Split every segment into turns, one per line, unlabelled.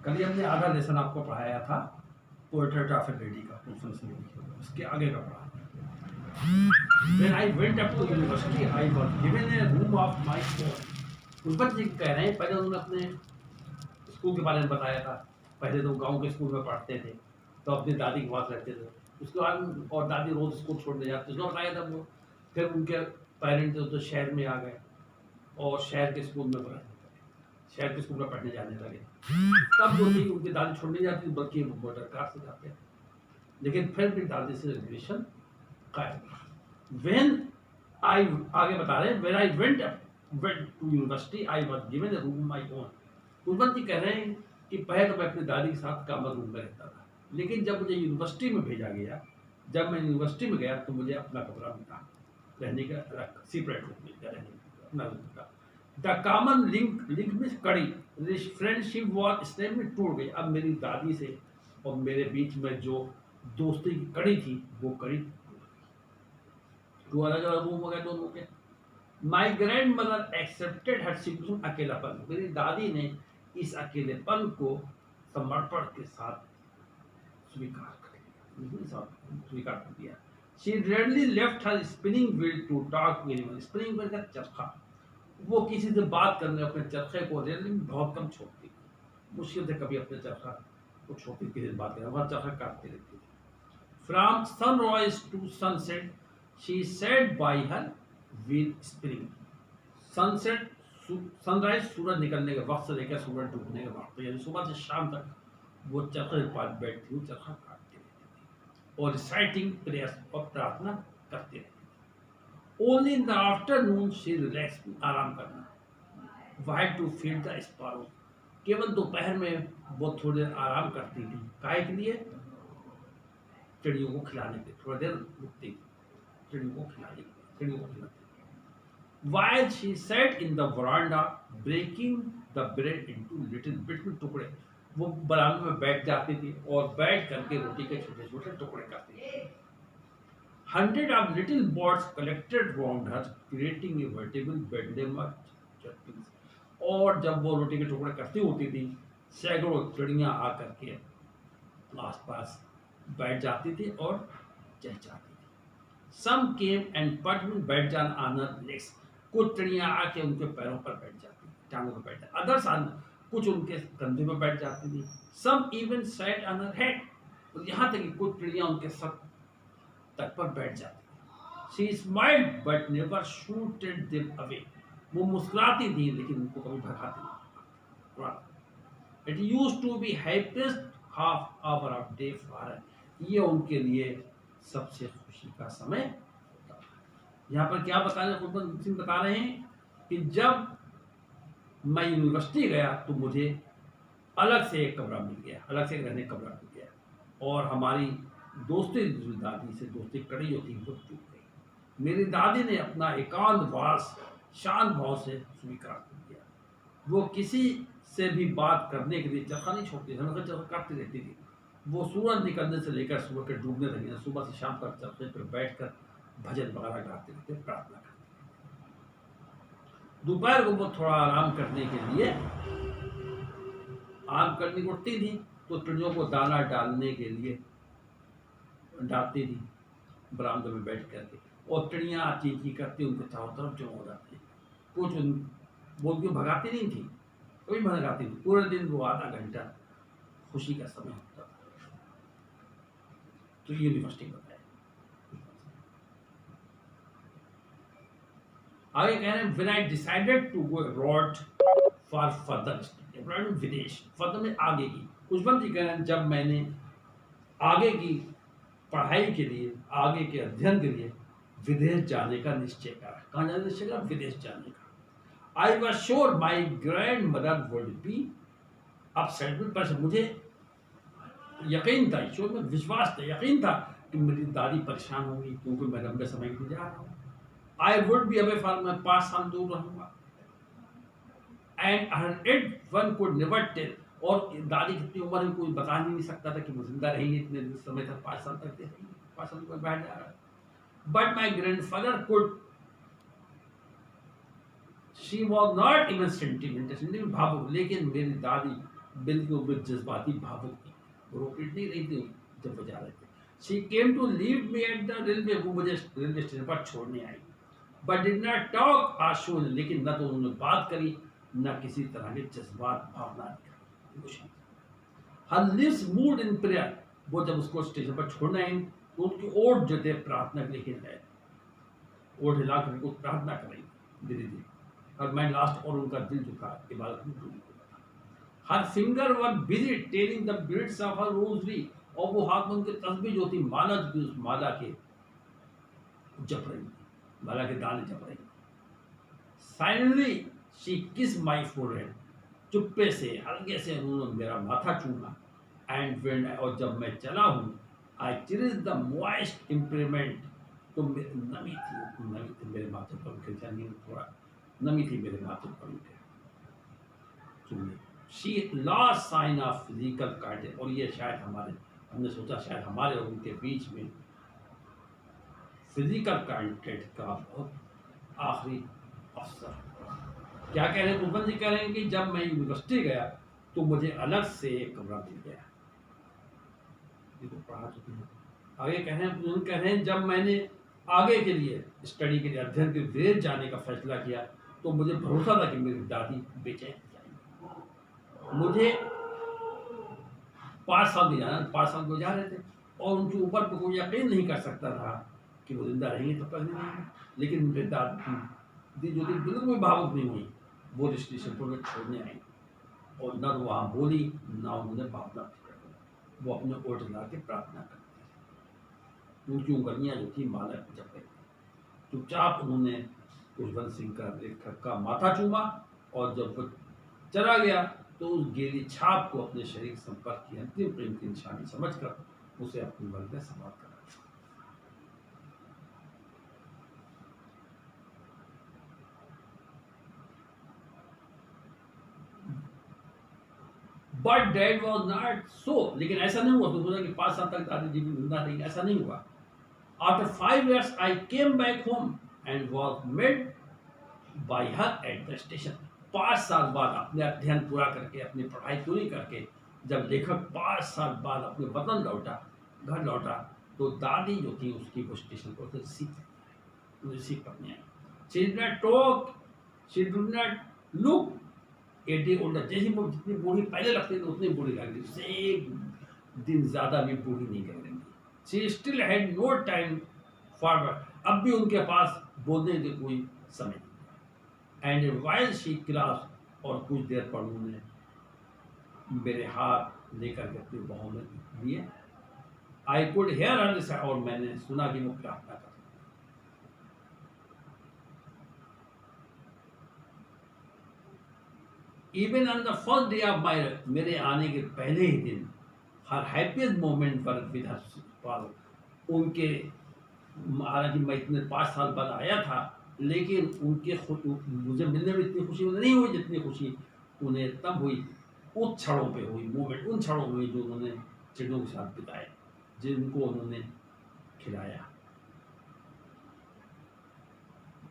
कल ही हमने आधा लेसन आपको पढ़ाया था पोर्ट्रेट ऑफ ए लेडी का, उसके आगे का पढ़ा। When I went up to university, I was given a room of my own. कुलपत जी कह रहे हैं, पहले उन्होंने अपने स्कूल के बारे में बताया था। पहले तो गांव के स्कूल में पढ़ते थे, तो अपनी दादी के पास रहते थे। उसके बाद और दादी रोज स्कूल छोड़ने जाते, उसने बताया था वो। फिर उनके पेरेंट्स तो शहर में आ गए और शहर के स्कूल में पढ़ने लगे, शहर के स्कूल में पढ़ने जाने लगे। तब जो थी उनकी दादी छोड़ने जाती, बल्कि वो मोटर कार से जाते, लेकिन फिर भी दादी से रिलेशन कायम। व्हेन आई आगे बता रहे हैं, when I went to university I was given a room my own. Kulwant ji कह रहे हैं कि पहले तो मैं अपनी दादी के साथ कॉमन रूम में रहता था, लेकिन जब मुझे यूनिवर्सिटी में भेजा गया, जब मैं यूनिवर्सिटी में गया तो मुझे अपना कमरा मिला, रहने का सेपरेट रूम मिल गया, रहने का अपना रूम का। द कॉमन लिंक में कड़ी फ्रेंडशिप वॉज स्टेप में टूट गई। अब मेरी दादी से और मेरे बीच में जो दोस्ती की कड़ी थी, वो कड़ी टू अलग अलग रूम हो गए दोनों के। My grand mother accepted her situation, अकेलापन। मेरी दादी ने इस अकेलेपन को समर्पण के साथ स्वीकार कर दिया। She rarely left her spinning wheel to talk to anyone. Spinning wheel का चरखा, वो किसी से बात करने अपने चरखे को रेयरली बहुत कम छोड़ती, मुश्किल से कभी अपने चरखा को छोड़ती, किसी से बात करना, वह चरखा काटती रहती थी। From sunrise to sunset, she sat by her wheel spinning. Sunset sunrise सूरज निकलने के वक्त से लेकर सूरज डूबने के वक्त, यानी सुबह से शाम तक वो चरखे के पास बैठती, वो चरखा काटती रहती थी और रिसाइटिंग प्रेयर्स और प्रार्थना करती रहती थी। Only in the afternoon she relax, आराम करना। Y to feed the sparrow, केवल दोपहर में वो थोड़ी देर आराम करती थी। काहे के लिए? चिड़ियों को खिलाने के, थोड़ी देर रुकती थी चिड़ियों को खिलाने के, चिड़ियों को खिलाती। While she sat in the veranda breaking the bread into little bits में टुकड़े, वो बरामदे में बैठ जाती थी और बैठ करके रोटी के छोटे छोटे टुकड़े करती थी। Hundred of little birds collected round her, creating a veritable bedlam of chirping. और जब वो रोटी के टुकड़े करती होती थी, सैकड़ों चिड़ियां आकर के आसपास बैठ जाती थी और चहचहाती थी। Some came and perched with bed on her legs. कुछ चिड़ियाँ आके उनके पैरों पर बैठ जाती, टांगों पर बैठ जाती। अदर्स कुछ उनके कंधे पर बैठ जाती थी। Some even sat on her head, और यहाँ तक कि कुछ चिड़ियाँ उनके सर तक पर बैठ जाती। She smiled but never shooted them away, वो मुस्कुराती थी लेकिन उनको कभी भगाती नहीं। It used to be happiest half hour of day for her, ये उनके लिए सबसे खुशी का समय। यहाँ पर क्या बता रहे हैं कि जब मैं यूनिवर्सिटी गया तो मुझे अलग से एक कमरा मिल गया, अलग से रहने का कमरा मिल गया, और हमारी दोस्ती दादी से दोस्ती कड़ी होती वो टूट गई। मेरी दादी ने अपना एकांतवास शांत भाव से स्वीकार कर दिया। वो किसी से भी बात करने के लिए चरखा नहीं छोड़ती, हमेशा चरखा काटती रहती थी। वो सूरज निकलने से लेकर सुबह के डूबने तक, सुबह से शाम तक चरखे पर बैठकर भजन वगैरह गाते रहते, प्रार्थना करते। दोपहर को वो थोड़ा आराम करने के लिए आराम करने को उठती थी, तो चिड़ियों को दाना डालने के लिए डालती थी बरामदे में बैठ करके, और चिड़ियाँ चींची करती उनके चारों तरफ जमा हो जाती। कुछ वो उनको भगाती नहीं थी, कभी भगाती थी। पूरे दिन वो आधा घंटा खुशी का समय होता था। तो यूनिवर्सिटी बताया। आगे कह रहे हैं, when I decided to go abroad for further study, abroad में विदेश, फर्दर में आगे की। कुशवंत जी कह रहे हैं, जब मैंने आगे की पढ़ाई के लिए, आगे के अध्ययन के लिए विदेश जाने का निश्चय करा। कहाँ जाने का निश्चय करा? विदेश जाने का। I was sure my grand mother would be upset with, पर मुझे यकीन था, ईश्वर में विश्वास था, यकीन था कि मेरी दादी परेशान होंगी, क्योंकि मैं लंबे समय के लिए जा रहा हूँ। I would be away from my 5 साल दूर रहूंगा, and her age one could never tell, और दादी कितनी उम्र में कोई बता नहीं सकता था कि वो जिंदा रहेंगे इतने समय तक, 5 साल तक रहेंगे, 5 साल में बैठ जा रहा है। But my grandfather could, she was not even sentimental, भावुक, लेकिन मेरी दादी बिल्कुल जज्बाती भावुक थी, रोक नहीं रही थी जब वो जा रहे थे। She came to leave me at the railway, वो मुझे रेलवे स्टेशन पर छोड़ने आई। But did not talk at all, लेकिन न तो उन्होंने बात करी न किसी तरह के जज्बात भावना दिखाई। हर लिप्स मूव्ड इन प्रेयर, वो जब उसको स्टेशन पर छोड़ने आई तो उनकी ओठ जो थे प्रार्थना के लिए हिल गए, ओठ हिला कर उनको प्रार्थना करेंगे धीरे धीरे, और मैं लास्ट और उनका दिल झुका इबादत में डूब गया। Her finger were busy telling the beads of her rosary, और वो हाथ में उनके तस्बीह जो थी माला जो थी उस माला के जप रही थी, माला के दाने जप रही थी। फाइनली शी किस माई फोरहेड, चुप्पे से हल्के से उन्होंने मेरा माथा चूमा। एंड व्हेन, और जब मैं चला हूँ, आई चिरिश द मॉइस्ट इम्प्रीमेंट, तो नमी थी मेरे माथे पर उनके जानी, थोड़ा नमी थी मेरे माथे पर उनके चूमने। She last sign of physical contact, और ये शायद हमने सोचा शायद हमारे और उनके बीच में फिजिकल कांटेक्ट का बहुत आखिरी अवसर। क्या कह रहे हैं कुलबंद जी, कह रहे हैं कि जब मैं यूनिवर्सिटी गया तो मुझे अलग से एक कमरा मिल गया। पढ़ा चुके हैं। आगे कह रहे हैं जब मैंने आगे के लिए स्टडी के लिए अध्ययन के विदेश जाने का फैसला किया तो मुझे भरोसा था कि मेरी दादी बेचैन जाएंगी। मुझे 5 साल गुजार रहे थे और उनके ऊपर कोई यकीन नहीं कर सकता था कि वो जिंदा रहेंगे तब तक नहीं। लेकिन मेरे दादी जो थी बिल्कुल भावुक नहीं हुई, वो स्टेशन पर छोड़ने आई और न तो वहाँ बोली ना उन्होंने भावना, वो अपने ओट ला के प्रार्थना करती थी। उनकी उंगलियाँ जो थी माला जप रही थी। चुपचाप उन्होंने खुशवंत सिंह का लेखक का माथा चूमा और जब वो चला गया तो उस गीली छाप को अपने शरीर संपर्क की अंतिम प्रेम की निशानी समझकर उसे अपने मन में समाप्त करा। But dad was not so, लेकिन ऐसा नहीं हुआ तो सोचा कि 5 साल तक दादी जी भी जिंदा रहेंगे, ऐसा नहीं हुआ। After 5 years I came back home and was made by her at the station. 5 साल बाद अपने अध्ययन पूरा करके, अपनी पढ़ाई पूरी करके जब लेखक 5 साल बाद अपने वतन लौटा, घर लौटा, तो दादी जो थी उसकी वो स्टेशन पर रिसीव करने आई। She did not talk, she did not look 80 older, जैसी वो जितनी बूढ़ी पहले लगती थी उतनी बूढ़ी लग रही थी, एक दिन ज़्यादा भी बूढ़ी नहीं कर रही थी। She still had no time forward, अब भी उनके पास बोलने के कोई समय नहीं। एंड वाइल शी क्लास, और कुछ देर पर उन्होंने मेरे हाथ लेकर के अपनी बाहों में लिए। आई कुड हेयर हर, और मैंने सुना कि वो प्रार्थना कर। Even on the first day of my, मेरे आने के पहले ही दिन, हर हैप्पीएस्ट मोमेंट पर विद हर, उनके, हालांकि मैं इतने 5 साल बाद आया था लेकिन उनके मुझे मिलने में इतनी खुशी नहीं हुई जितनी खुशी उन्हें तब हुई उन क्षणों पे हुई, मोमेंट उन क्षणों में जो उन्होंने चिड़ियों के साथ बिताए, जिनको उन्होंने खिलाया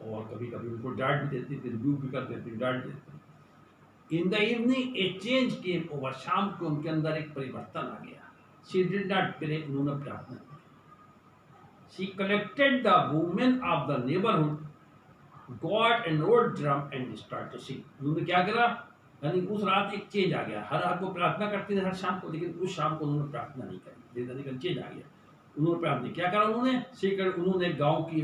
और कभी कभी उनको डांट भी देती थी, रिव्यू भी कर देती, डांट देती। इन the evening A change came over, शाम को उनके अंदर एक परिवर्तन आ गया। शी डिड नॉट प्रे, उन्होंने प्रार्थना की। She collected the women of the neighbourhood, got an old drum and start to sing. उन्होंने क्या करा, यानी उस रात एक चेंज आ गया। हर रात को प्रार्थना करते थे हर शाम को, लेकिन उस शाम को उन्होंने प्रार्थना नहीं करी, धीरे चेंज आ गया। उन्होंने प्रार्थना क्या करा, उन्होंने गांव की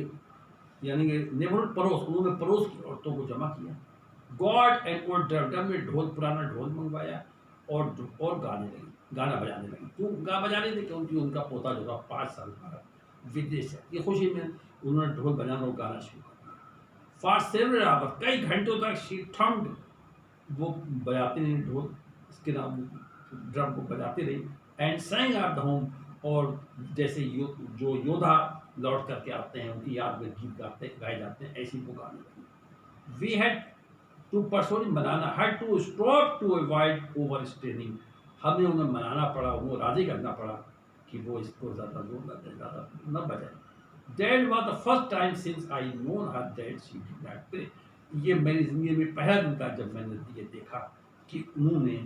यानी कि नेबरहुड पड़ोस, उन्होंने पड़ोस की औरतों को जमा किया। गॉड एंड ओल्ड ड्रम में ढोल, पुराना ढोल मंगवाया और गाना बजाने लगी। क्यों गा बजाने थे, क्योंकि उनका पोता जो था 5 साल का विदेश है, ये खुशी में उन्होंने ढोल बजाना और गाना शुरू कर दिया। फॉर सेवरल आवर्स, कई घंटों तक शी थम्ड, वो बजाती रही ढोल, इसके नाम ड्रम को बजाती रही। And sang of the home, और जैसे जो योद्धा लौट करके आते हैं उनकी याद में गीत गाए जाते हैं, ऐसी वो गाने लगी। वी हैड टू पर्सोनली मनाना, had to stop to avoid over straining, हमें उन्हें मनाना पड़ा, उन्हें राजी करना पड़ा कि वो इसको ज़्यादा जोर न दें, ज़्यादा न बजाए। That was the first time since I known her that she did not pray. ये मेरी ज़िंदगी में पहला दिन था जब मैंने ये देखा कि उन्होंने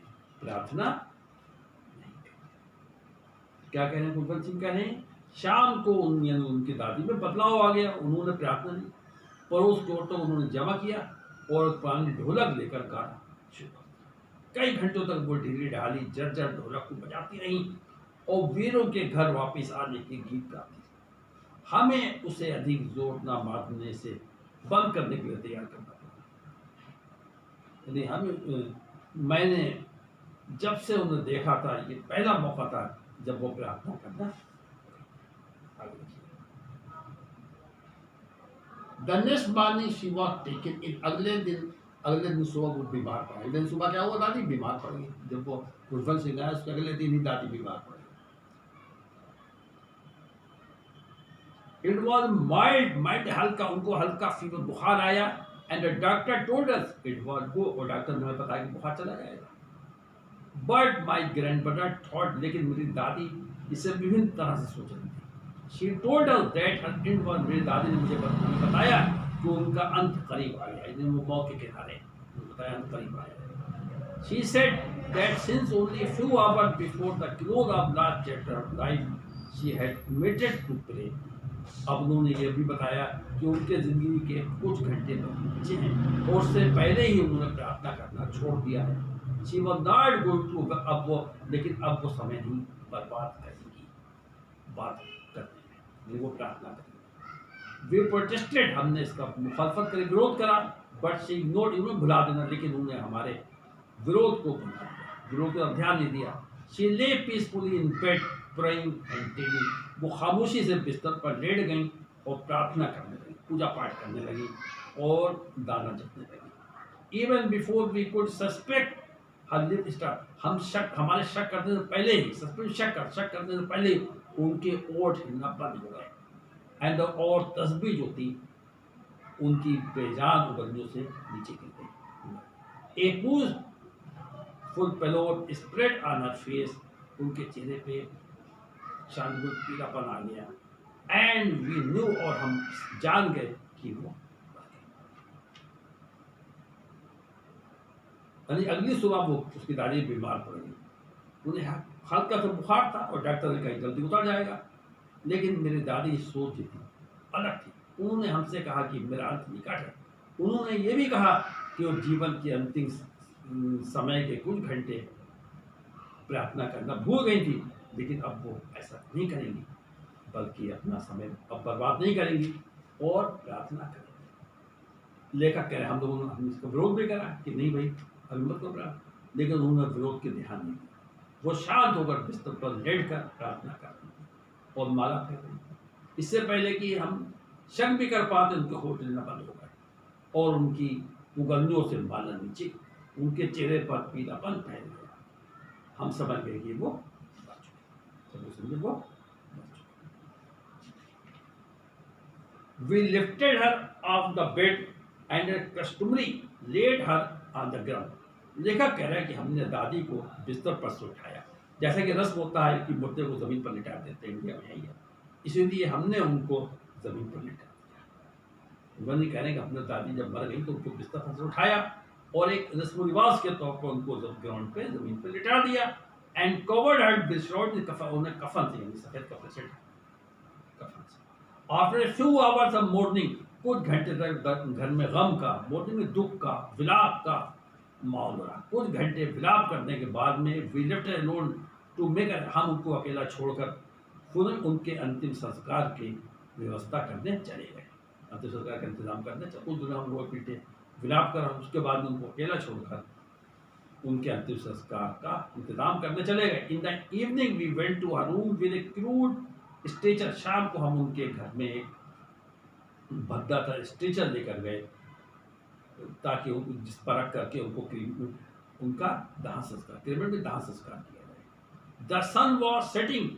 प्रार्थना नहीं करते। क्या कह रहे हैं कुलवंत सिंह? कह रहे हैं शाम को उनकी दादी में बदलाव आ गया, उन्होंने प्रार्थना नहीं, पड़ोस की औरतों को उन्होंने जमा किया और पुरानी ढोलक लेकर गाना शुरू कर दिया। कई घंटों तक वो ढीली ढाली जर्जर ढोलक को बजाती रही और वीरों के घर वापस आने के गीत गाती। हमें उसे अधिक जोर न मारने से बंद करने के लिए तैयार करना पड़ा। यदि मैंने जब से उन्हें देखा था, ये पहला मौका था जब वो प्रार्थना करना। The next morning she was taken in। अगले दिन सुबह वो बीमार पड़ गई। दिन सुबह क्या हुआ? दादी बीमार पड़ गई। जब वो कुलवंत सिंह आया उसके अगले दिन ही दादी बीमार पड़ गई। It was mild हल्का, उनको हल्का फीवर बुखार आया and the doctor told us it was go, और डॉक्टर ने हमें बताया कि बुखार चला जाएगा। But my grandmother thought, लेकिन मेरी दादी इसे विभिन्न तरह से सोच रही थी। She told us that her end was, मेरी दादी ने मुझे बताया कि उनका अंत करीब आ गया, वो मौत के किनारे, बताया अंत करीब आ गया। She said that since only a few hours before the close of last chapter of life she had committed to pray। अब उन्होंने ये भी बताया कि उनके जिंदगी के कुछ घंटे बचे हैं और उससे पहले ही उन्होंने प्रार्थना करना छोड़ दिया है। She was not going to, लेकिन अब वो समय नहीं बर्बाद करेंगी बात करने में, वो प्रार्थना करेंगी। वे प्रोटेस्टेड, हमने इसका मुखालफत करी, विरोध करा, बट शी इग्नोर्ड, इन्होंने भुला देना, लेकिन उन्होंने हमारे विरोध को भुला दिया, विरोध का ध्यान नहीं दिया। She lay peacefully in bed praying and telling, वो खामोशी से बिस्तर पर लेट गई और प्रार्थना करने लगी, पूजा पाठ करने लगी और गाना जपने लगी। Even before we could suspect her lip start, हमारे शक करने से पहले ही, शक करने से पहले उनके ओठ हिलना बंद हो गए एंड और तस्बीह जो थी उनकी बेजान उंगलियों से नीचे गिर गई। एक full payload spread on her face, उनके चेहरे पे शांति पीलापन आ गया एंड वी न्यू, और हम जान गए कि वो अगली सुबह वो उसकी दादी बीमार पड़ गई। उन्हें हल्का सा बुखार था और डॉक्टर ने कहा जल्दी उतर जाएगा, लेकिन मेरी दादी सोच थी अलग थी। उन्होंने हमसे कहा कि मेरा अंत निकट है। उन्होंने ये भी कहा कि वो जीवन के अंतिम समय के कुछ घंटे प्रार्थना करना भूल गई थी, लेकिन अब वो ऐसा नहीं करेंगी, बल्कि अपना समय अब बर्बाद नहीं करेंगी और प्रार्थना करेंगी। लेखक कह रहे हम लोगों ने इसका विरोध भी करा कि नहीं भाई अभी मत करो प्रार्थना, लेकिन उन्होंने विरोध के ध्यान नहीं दिया। वो शांत होकर बिस्तर पर लेट कर प्रार्थना कर रही और माला फेर रही। इससे पहले कि हम शक भी कर पाते उनके होठ लेना बंद हो गए और उनकी उंगलियों से माला नीचे, उनके चेहरे पर पीलापन फैल गया। हम समझ गए कि वो बच चुके, समझे वो बच चुके। We lifted her off the bed and customary laid her on the ground। लेखक कह रहा है कि हमने दादी को बिस्तर पर से उठाया, जैसा कि रस्म होता है कि मुर्दे को जमीन पर लिटा देते हैं, इंडिया में है, इसलिए हमने उनको जमीन पर लिटा दिया। वही कह रहे हैं कि अपने दादी जब मर गई तो उनको बिस्तर पर से उठाया और एक रस्म रिवाज के तौर पर उनको ग्राउंड पे जमीन पर लिटा दिया एंड कवर्ड हर विद कफन, उन्हें कफन से, यानी सफेद कपड़े से कफन से। After a few hours of morning, कुछ घंटे तक घर में गम का, मॉर्निंग में दुख का, विलाप का माहौल रहा। कुछ घंटे विलाप करने के बाद में we left alone to make, हम उनको अकेला छोड़कर खुद उनके अंतिम संस्कार की व्यवस्था करने चले गए, अंतिम संस्कार का इंतजाम करने कुछ दिन हम लोग पीटे विलाप कर, उसके बाद में उनको अकेला छोड़कर उनके अंतिम संस्कार का इंतजाम करने चले गए। In the evening we went to her room with a crude stretcher, शाम को हम उनके घर में एक भद्दा का स्ट्रेचर लेकर गए ताकि जिस पर रख करके उनको उनका दाह संस्कार, क्रेमेट में दाह संस्कार किया जाए। The sun was setting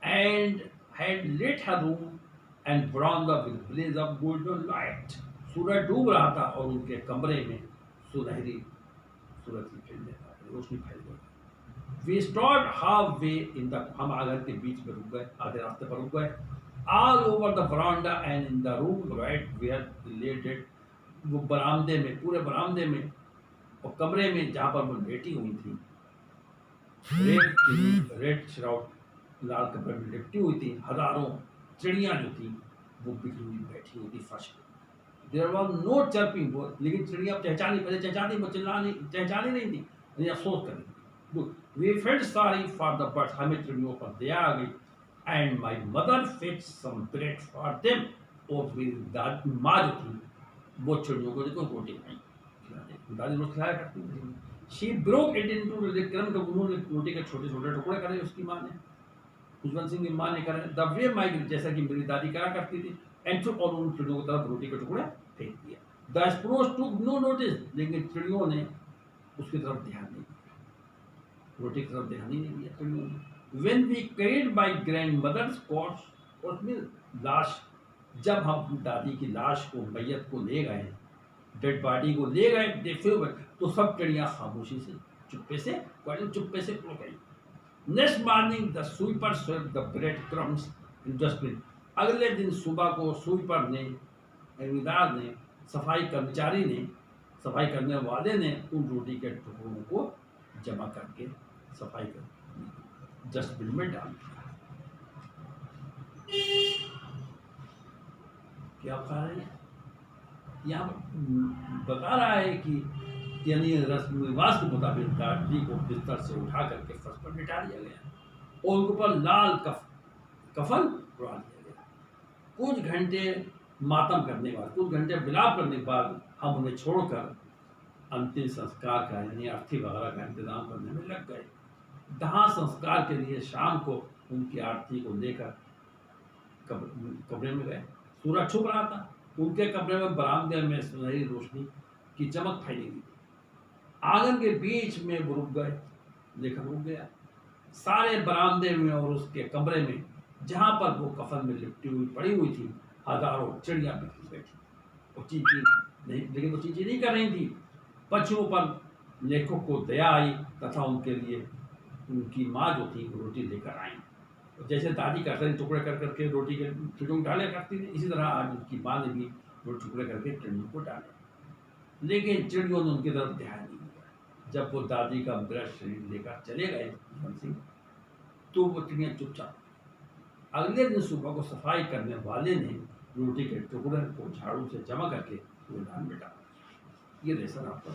and had lit her room and brown the blaze of golden light, सूरज डूब रहा था और उनके कमरे में सुनहरी सूरज की किरणें, रोशनी फैल गई। We stopped halfway in the, हम आगर के बीच में रुक गए, आधे रास्ते पर रुक गए। ऑल ओवर द बरामदा and in the room right where लेटेड, वो बरामदे में, पूरे बरामदे में और कमरे में जहाँ पर वो लेटी हुई थी रेड श्राउट लाल कपड़े में लिपटी हुई थी। हजारों चिड़ियां जो थी वो बिखरी हुई बैठी हुई थी फर्श पे। देयर वाज नो चर्पिंग, वो लेकिन चिड़िया चहचानी, पहले चहचाती, वो चिल्लानी चहचानी नहीं थी, ये अफसोस कर रही थी। Look, we felt sorry for the birds, हमें चिड़ियों पर दया आ गई। And my mother fetch some bread for them, और मेरी दादी माँ जो थी वो चिड़ियों को देखो रोटी खाई, दादी रोज खिलाया करती थी। शी ब्रोक इट इनटू क्रम, तो उन्होंने रोटी के छोटे छोटे टुकड़े करे उसकी माँ ने, खुशवंत सिंह की माँ ने करे द वे माई, जैसा कि मेरी दादी करा करती थी। एंड और उन चिड़ियों की तरफ रोटी के टुकड़े फेंक दिया। द स्प्रोस टुक नो नोटिस, लेकिन चिड़ियों ने उसकी तरफ ध्यान नहीं दिया, रोटी की तरफ ध्यान ही नहीं दिया चिड़ियों ने। When we carried my grandmother's corpse, और उसमें लाश, जब हम दादी की लाश को, मैयत को ले गए, डेड बॉडी को ले गए, देखते हुए, तो सब चिड़िया खामोशी से चुप्पे से उड़ गई। Next morning the sweeper swept the bread crumbs in dustbin, अगले दिन सुबह को स्वीपर ने, ठेकेदार ने, सफाई कर्मचारी ने, सफाई करने वाले ने उन रोटी के टुकड़ों को जमा करके सफाई कर डस्टबिन में डाल दिया। क्या कह रहे हैं यहाँ बता रहा है कि यानी रस्म रिवाज के मुताबिक दादी को बिस्तर से उठा करके फर्श पर लिटा दिया गया और उनके ऊपर लाल कफन उड़ा दिया गया। कुछ घंटे मातम करने के बाद, कुछ घंटे विलाप करने के बाद हम उन्हें छोड़कर अंतिम संस्कार का यानी अर्थी वगैरह का इंतजाम करने में लग गए। दाह संस्कार के लिए शाम को उनकी आरती को लेकर कमरे में गए। सूरज छुप रहा था, उनके कमरे में बरामदे में सुनहरी रोशनी की चमक फैली हुई थी। आंगन के बीच में वो रुक गए, लेकर रुक गया। सारे बरामदे में और उसके कमरे में जहां पर वो कफन में लिपटी हुई पड़ी हुई थी, हजारों चिड़िया बिखरी बैठी और चींची नहीं, लेकिन वो चींची नहीं कर रही थी। पशुओं पर लेखक को दया आई तथा उनके लिए उनकी माँ जो थी वो रोटी लेकर आई। जैसे दादी करते थे टुकड़े कर करके रोटी के चिड़ियों को डाले करती थी, इसी तरह आज उनकी माँ ने भी वो टुकड़े करके चिड़ियों को डाले। लेकिन चिड़ियों ने उनकी तरफ ध्यान नहीं दिया। जब वो दादी का मृत शरीर लेकर चले गए खुशवंत सिंह, तो वो चिड़िया चुपचाप। अगले दिन सुबह को सफाई करने वाले ने रोटी के टुकड़े को झाड़ू से जमा करके कूड़ेदान में डाला। ये रेशन आपका